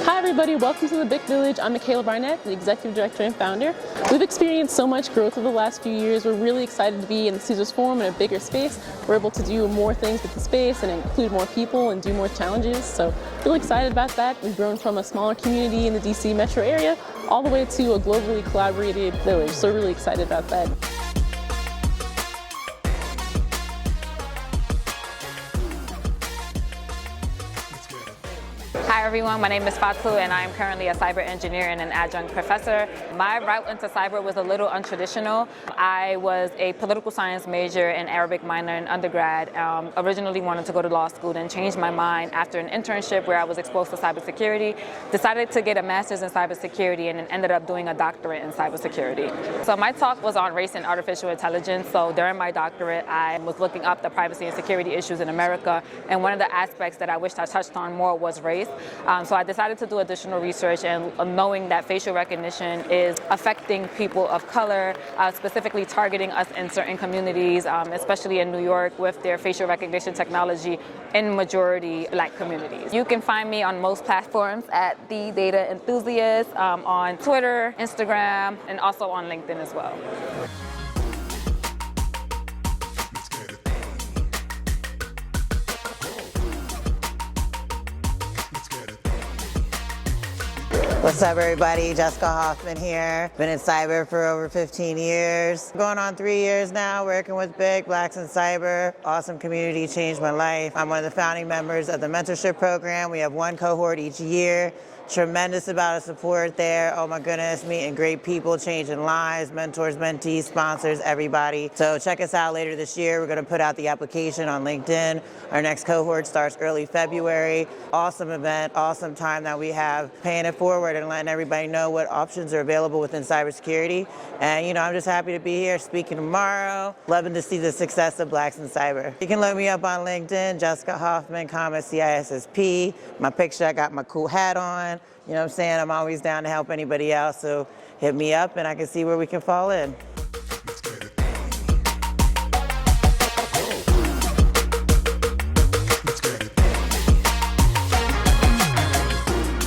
Hi everybody, welcome to the BIC Village. I'm Michaela Barnett, the Executive Director and Founder. We've experienced so much growth over the last few years. We're really excited to be in the Caesars Forum in a bigger space. We're able to do more things with the space and include more people and do more challenges. So really excited about that. We've grown from a smaller community in the DC metro area all the way to a globally collaborated village. So really excited about that. Hi everyone, my name is Fatu and I'm currently a cyber engineer and an adjunct professor. My route into cyber was a little untraditional. I was a political science major and Arabic minor in undergrad. Originally wanted to go to law school, then changed my mind after an internship where I was exposed to cybersecurity. Decided to get a master's in cybersecurity and then ended up doing a doctorate in cybersecurity. So my talk was on race and artificial intelligence. So during my doctorate, I was looking up the privacy and security issues in America, and one of the aspects that I wished I touched on more was race. So I decided to do additional research, and knowing that facial recognition is affecting people of color, specifically targeting us in certain communities, especially in New York with their facial recognition technology in majority Black communities. You can find me on most platforms at The Data Enthusiast, on Twitter, Instagram, and also on LinkedIn as well. What's up everybody, Jessica Hoffman here. Been in cyber for over 15 years. Going on 3 years now, working with BIC, Blacks in Cyber. Awesome community, changed my life. I'm one of the founding members of the mentorship program. We have one cohort each year. Tremendous amount of support there. Oh my goodness, meeting great people, changing lives, mentors, mentees, sponsors, everybody. So check us out later this year. We're gonna put out the application on LinkedIn. Our next cohort starts early February. Awesome event, awesome time that we have, paying it forward and letting everybody know what options are available within cybersecurity. And I'm just happy to be here speaking tomorrow. Loving to see the success of Blacks in Cyber. You can look me up on LinkedIn, Jessica Hoffman, CISSP. My picture, I got my cool hat on. You know what I'm saying? I'm always down to help anybody else, so hit me up and I can see where we can fall in.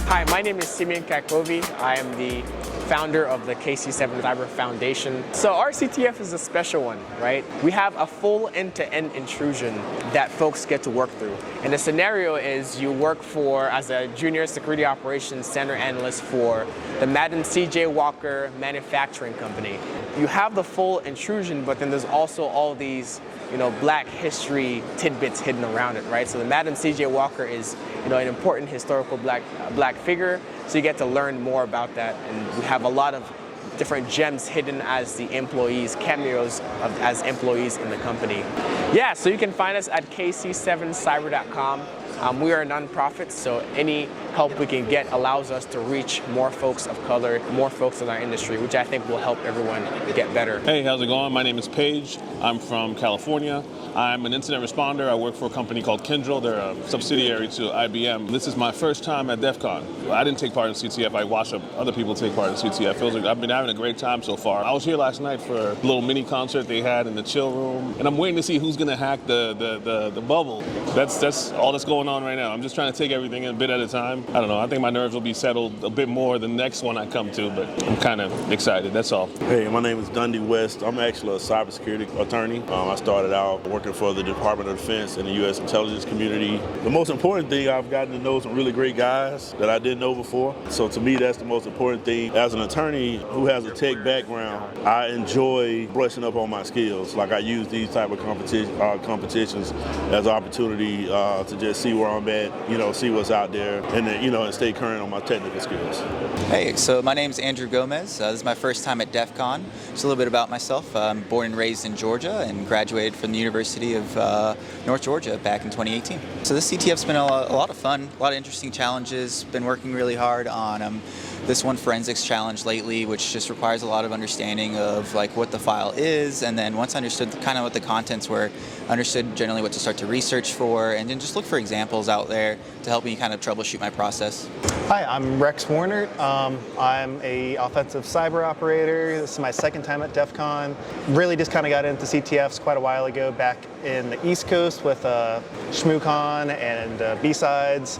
Hi, my name is Simeon Kakovi. I am the founder of the KC7 Cyber Foundation. So our CTF is a special one, right? We have a full end-to-end intrusion that folks get to work through. And the scenario is you work as a junior security operations center analyst for the Madden C.J. Walker Manufacturing Company. You have the full intrusion, but then there's also all these Black history tidbits hidden around it, right? So the Madam C.J. Walker is, an important historical black figure. So you get to learn more about that, and we have a lot of different gems hidden as the employees, cameos as employees in the company. Yeah, so you can find us at kc7cyber.com. We are a nonprofit, so any help we can get allows us to reach more folks of color, more folks in our industry, which I think will help everyone get better. Hey, how's it going? My name is Paige. I'm from California. I'm an incident responder. I work for a company called Kyndryl. They're a subsidiary to IBM. This is my first time at Defcon. I didn't take part in CTF. I watched other people take part in CTF. Feels like I've been having a great time so far. I was here last night for a little mini concert they had in the chill room, and I'm waiting to see who's going to hack the bubble. That's all that's going on right now. I'm just trying to take everything a bit at a time. I don't know. I think my nerves will be settled a bit more the next one I come to, but I'm kind of excited. That's all. Hey, my name is Dundee West. I'm actually a cybersecurity attorney. I started out working for the Department of Defense and the U.S. intelligence community. The most important thing, I've gotten to know some really great guys that I didn't know before. So to me, that's the most important thing. As an attorney who has a tech background, I enjoy brushing up on my skills. Like I use these type of competitions as an opportunity to just see where I'm at, see what's out there, and then, and stay current on my technical skills. Hey, so my name's Andrew Gomez. This is my first time at Defcon. Just a little bit about myself. I'm born and raised in Georgia and graduated from the University of North Georgia back in 2018. So this CTF's been a lot of fun, a lot of interesting challenges. Been working really hard on this one forensics challenge lately, which just requires a lot of understanding of what the file is, and then once I understood kind of what the contents were, understood generally what to start to research for, and then just look for examples out there to help me kind of troubleshoot my process. Hi, I'm Rex Warner. I'm a offensive cyber operator. This is my second time at Defcon. Really just kind of got into CTFs quite a while ago back in the East Coast with ShmooCon and B-Sides.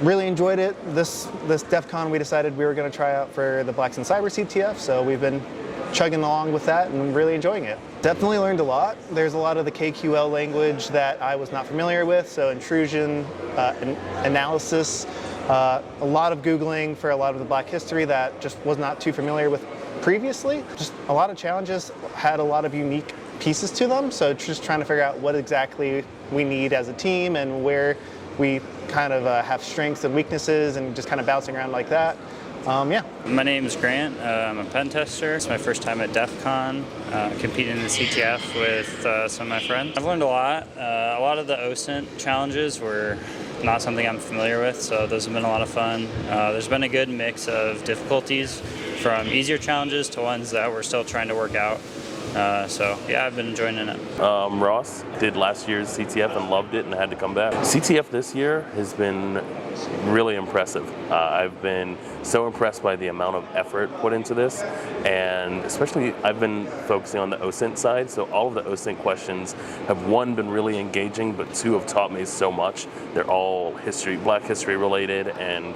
Really enjoyed it. This Defcon we decided we were going to try out for the Blacks in Cyber CTF, so we've been chugging along with that and really enjoying it. Definitely learned a lot. There's a lot of the KQL language that I was not familiar with, so intrusion, analysis, a lot of Googling for a lot of the Black history that just was not too familiar with previously. Just a lot of challenges, had a lot of unique pieces to them, so just trying to figure out what exactly we need as a team and where we kind of have strengths and weaknesses and just kind of bouncing around like that. Yeah. My name is Grant. I'm a pen tester. It's my first time at Defcon, competing in the CTF with some of my friends. I've learned a lot. A lot of the OSINT challenges were not something I'm familiar with, so those have been a lot of fun. There's been a good mix of difficulties, from easier challenges to ones that we're still trying to work out. So yeah, I've been enjoying it. Ross did last year's CTF and loved it and had to come back. CTF this year has been really impressive. I've been so impressed by the amount of effort put into this, and especially I've been focusing on the OSINT side, so all of the OSINT questions have, one, been really engaging, but two, have taught me so much. They're all Black history related, and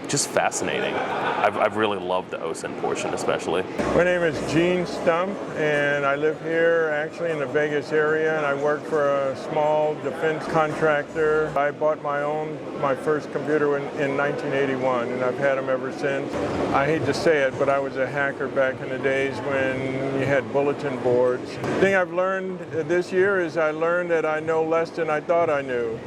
just fascinating. I've really loved the OSINT portion especially. My name is Gene Stump, and I live here actually in the Vegas area, and I work for a small defense contractor. I bought my first computer in 1981, and I've had them ever since. I hate to say it, but I was a hacker back in the days when you had bulletin boards. The thing I've learned this year is I learned that I know less than I thought I knew.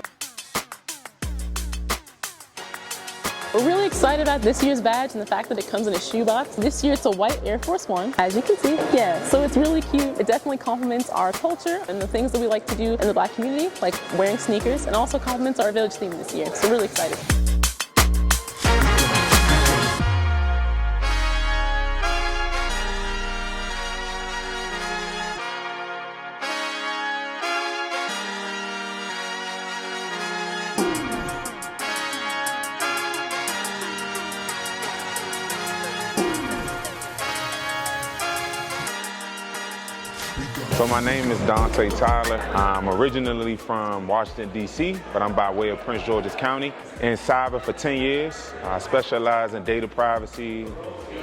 We're really excited about this year's badge and the fact that it comes in a shoebox. This year it's a white Air Force One, as you can see. Yeah, so it's really cute. It definitely complements our culture and the things that we like to do in the Black community, like wearing sneakers, and also complements our village theme this year. So really excited. So my name is Dante Tyler. I'm originally from Washington, D.C., but I'm by way of Prince George's County. In cyber for 10 years. I specialize in data privacy,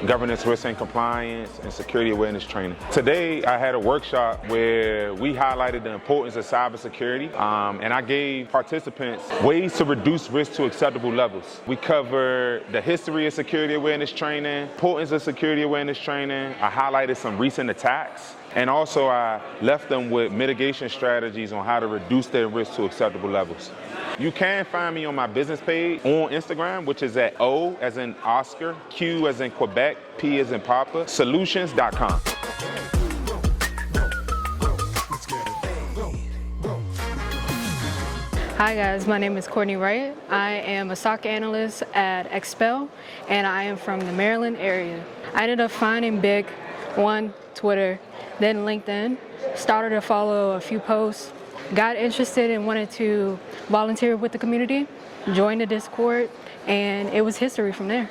governance, risk and compliance, and security awareness training. Today, I had a workshop where we highlighted the importance of cybersecurity, and I gave participants ways to reduce risk to acceptable levels. We covered the history of security awareness training, importance of security awareness training. I highlighted some recent attacks. And also I left them with mitigation strategies on how to reduce their risk to acceptable levels. You can find me on my business page on Instagram, which is at O as in Oscar, Q as in Quebec, P as in Papa, solutions.com. Hi guys, my name is Courtney Wright. I am a SOC analyst at Expel, and I am from the Maryland area. I ended up finding Big on Twitter, then LinkedIn, started to follow a few posts, got interested and wanted to volunteer with the community, joined the Discord, and it was history from there.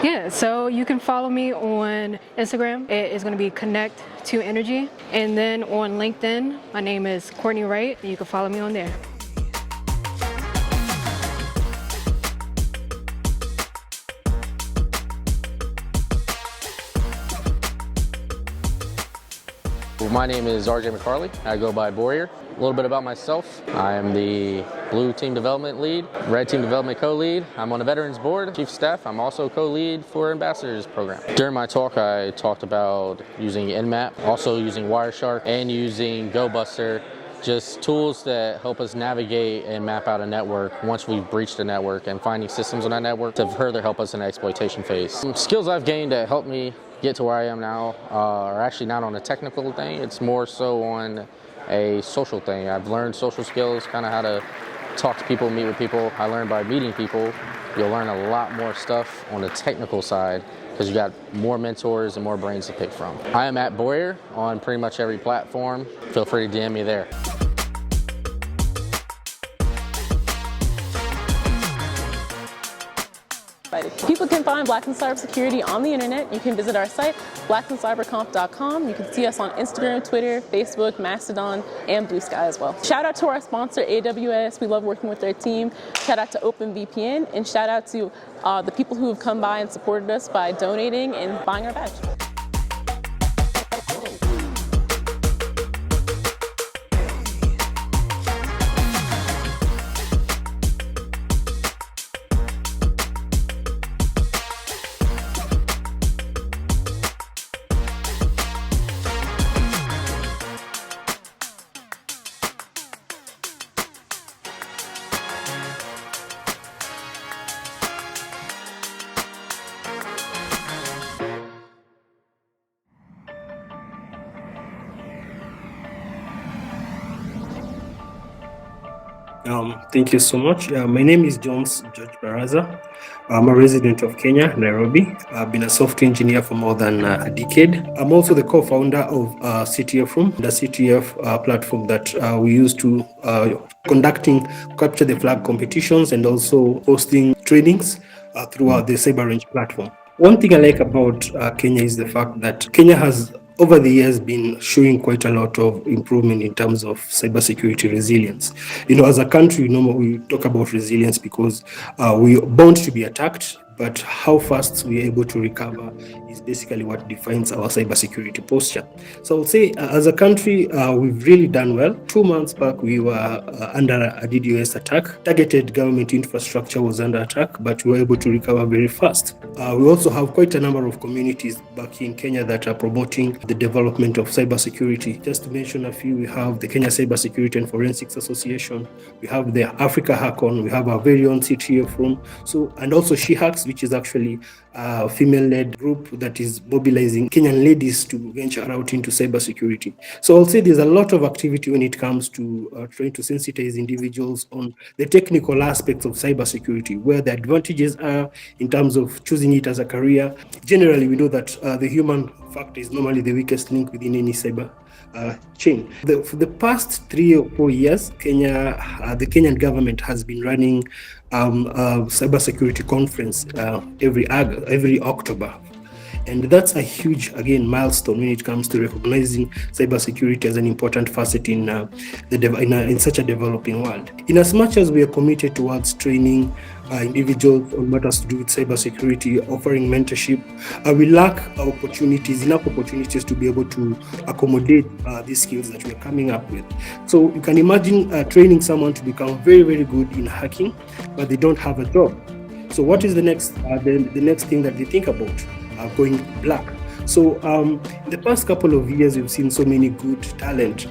Yeah, so you can follow me on Instagram. It is going to be Connect to Energy. And then on LinkedIn, my name is Courtney Wright. You can follow me on there. My name is RJ McCarley. I go by Boyer. A little bit about myself. I am the Blue Team Development Lead, Red Team Development Co-Lead. I'm on the Veterans Board, Chief of Staff. I'm also Co-Lead for Ambassadors Program. During my talk, I talked about using Nmap, also using Wireshark, and using GoBuster, just tools that help us navigate and map out a network once we've breached a network, and finding systems on that network to further help us in the exploitation phase. Some skills I've gained that help me get to where I am now are actually not on a technical thing. It's more so on a social thing. I've learned social skills, kind of how to talk to people, meet with people. I learned by meeting people. You'll learn a lot more stuff on the technical side because you got more mentors and more brains to pick from. I am at Boyer on pretty much every platform. Feel free to DM me there. People can find Blacks in Cybersecurity on the internet. You can visit our site, blacksincyberconf.com. You can see us on Instagram, Twitter, Facebook, Mastodon, and Blue Sky as well. Shout out to our sponsor, AWS. We love working with their team. Shout out to OpenVPN, and shout out to the people who have come by and supported us by donating and buying our badge. Thank you so much. My name is Jones George Baraza. I'm a resident of Kenya, Nairobi. I've been a software engineer for more than a decade. I'm also the co-founder of CTF Room, the CTF platform that we use to conducting capture the flag competitions and also hosting trainings throughout the CyberRange platform. One thing I like about Kenya is the fact that Kenya has over the years been showing quite a lot of improvement in terms of cybersecurity resilience. As a country, we talk about resilience because we're bound to be attacked, but how fast we're able to recover is basically what defines our cybersecurity posture. So I'll say as a country, we've really done well. 2 months back, we were under a DDoS attack. Targeted government infrastructure was under attack, but we were able to recover very fast. We also have quite a number of communities back in Kenya that are promoting the development of cybersecurity. Just to mention a few, we have the Kenya Cybersecurity and Forensics Association, we have the Africa Hackon, we have our very own CTF Room, and also She Hacks, which is actually a female-led group that is mobilizing Kenyan ladies to venture out into cybersecurity. So I'll say there's a lot of activity when it comes to trying to sensitize individuals on the technical aspects of cybersecurity, where the advantages are in terms of choosing it as a career. Generally, we know that the human factor is normally the weakest link within any cyber chain. For the past 3 or 4 years, the Kenyan government has been running a cybersecurity conference every October. And that's a huge, again, milestone when it comes to recognizing cybersecurity as an important facet in such a developing world. In as much as we are committed towards training individuals on matters to do with cybersecurity, offering mentorship, we lack enough opportunities to be able to accommodate these skills that we're coming up with. So you can imagine training someone to become very, very good in hacking, but they don't have a job. So what is the next thing that they think about? Going black. So in the past couple of years, we've seen so many good talent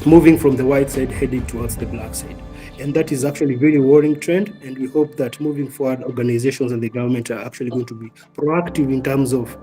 moving from the white side heading towards the black side. And that is actually a very worrying trend. And we hope that moving forward, organizations and the government are actually going to be proactive in terms of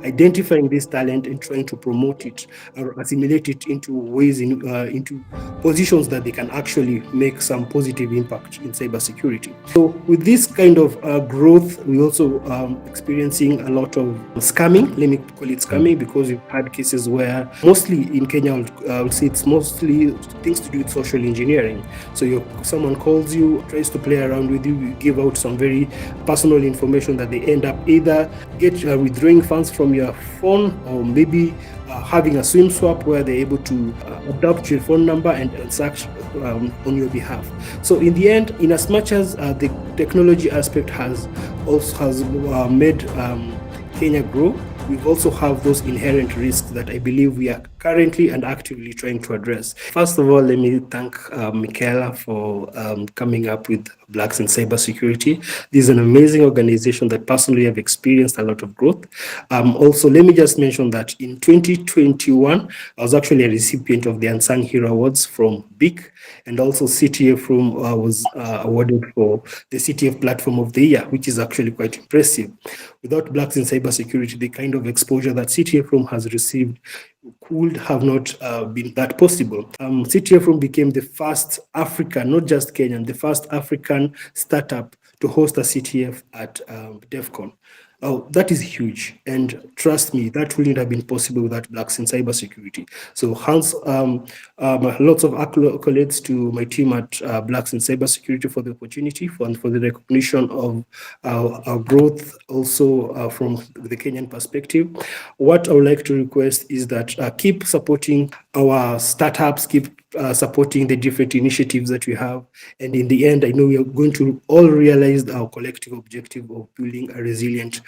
identifying this talent and trying to promote it or assimilate it into ways, into positions that they can actually make some positive impact in cybersecurity. So with this kind of growth, we also experiencing a lot of scamming. Let me call it scamming because we've had cases where mostly in Kenya, I would say it's mostly things to do with social engineering. So someone calls you, tries to play around with you, you give out some very personal information that they end up either withdrawing funds from your phone or maybe having a SIM swap where they're able to adopt your phone number and search on your behalf. So in the end, in as much as the technology aspect has made Kenya grow, we also have those inherent risks that I believe we are currently and actively trying to address. First of all, let me thank Michaela for coming up with Blacks in Cybersecurity. This is an amazing organization that personally have experienced a lot of growth. Also, let me just mention that in 2021, I was actually a recipient of the Unsung Hero Awards from B.I.C, and also CTF Room was awarded for the CTF Platform of the Year, which is actually quite impressive. Without Blacks in Cybersecurity, the kind of exposure that CTF Room has received could have not been that possible. CTF Room became the first African, not just Kenyan, the first African startup to host a CTF at Defcon. Oh, that is huge. And trust me, that wouldn't have been possible without Blacks in cybersecurity. So lots of accolades to my team at Blacks in cybersecurity for the opportunity and for the recognition of our growth also from the Kenyan perspective. What I would like to request is that keep supporting our startups, keep supporting the different initiatives that we have. And in the end, I know we are going to all realize our collective objective of building a resilient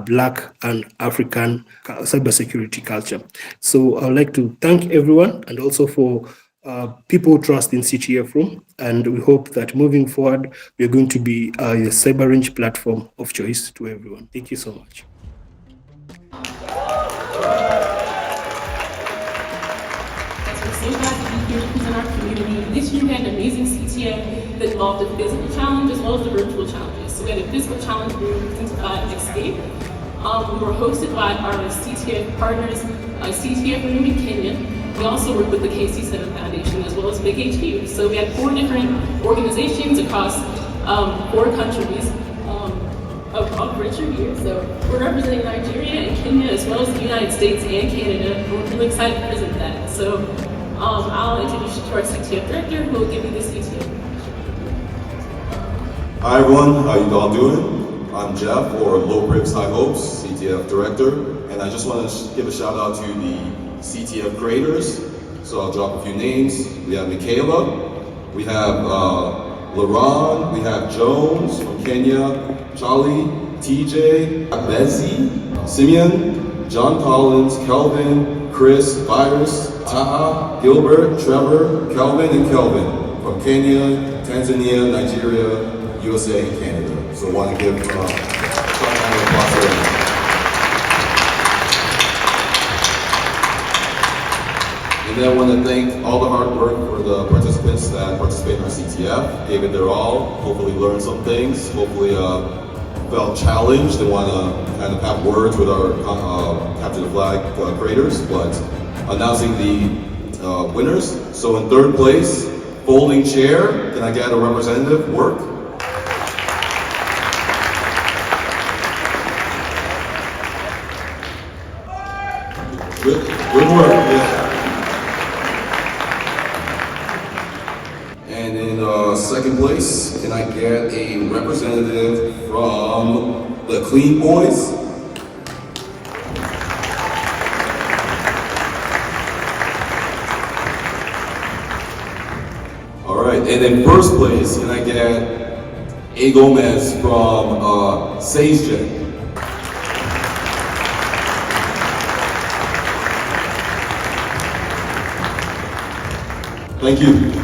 Black and African cybersecurity culture. So I would like to thank everyone and also for people who trust in CTF Room. And we hope that moving forward, we are going to be a cyber range platform of choice to everyone. Thank you so much. So glad to be here to present our community. This year we had an amazing CTF that involved a physical challenge as well as the virtual challenges. So we had a physical challenge Escape. We were hosted by our CTF partners, CTF Room in Kenya. We also work with the KC7 Foundation as well as Big HQ. So we had 4 different organizations across 4 countries of Richard here. So we're representing Nigeria and Kenya as well as the United States and Canada. And we're really excited to present that. So I'll introduce you to our CTF director who will give you the CTF. Hi everyone, how you all doing? I'm Jeff, or Low Cribs High Hopes, CTF director, and I just want to give a shout out to the CTF creators. So I'll drop a few names. We have Michaela, we have LaRon, we have Jones from Kenya, Charlie, TJ, Betsy, Simeon, John Collins, Kelvin, Chris, Virus, Taha, Gilbert, Trevor, Kelvin, and Kelvin from Kenya, Tanzania, Nigeria, USA, and Canada. So I want to give some round of applause to them. And then I want to thank all the hard work for the participants that participate in our CTF, gave it their all, hopefully learned some things, hopefully felt challenged and want to kind of have words with our Capture the Flag creators, but announcing the winners. So in 3rd place, folding chair. Can I get a representative? Work. Good work, yeah. And in 2nd place, can I get a representative from the Clean Boys? All right, and in 1st place, can I get A. Gomez from SageGen? Thank you.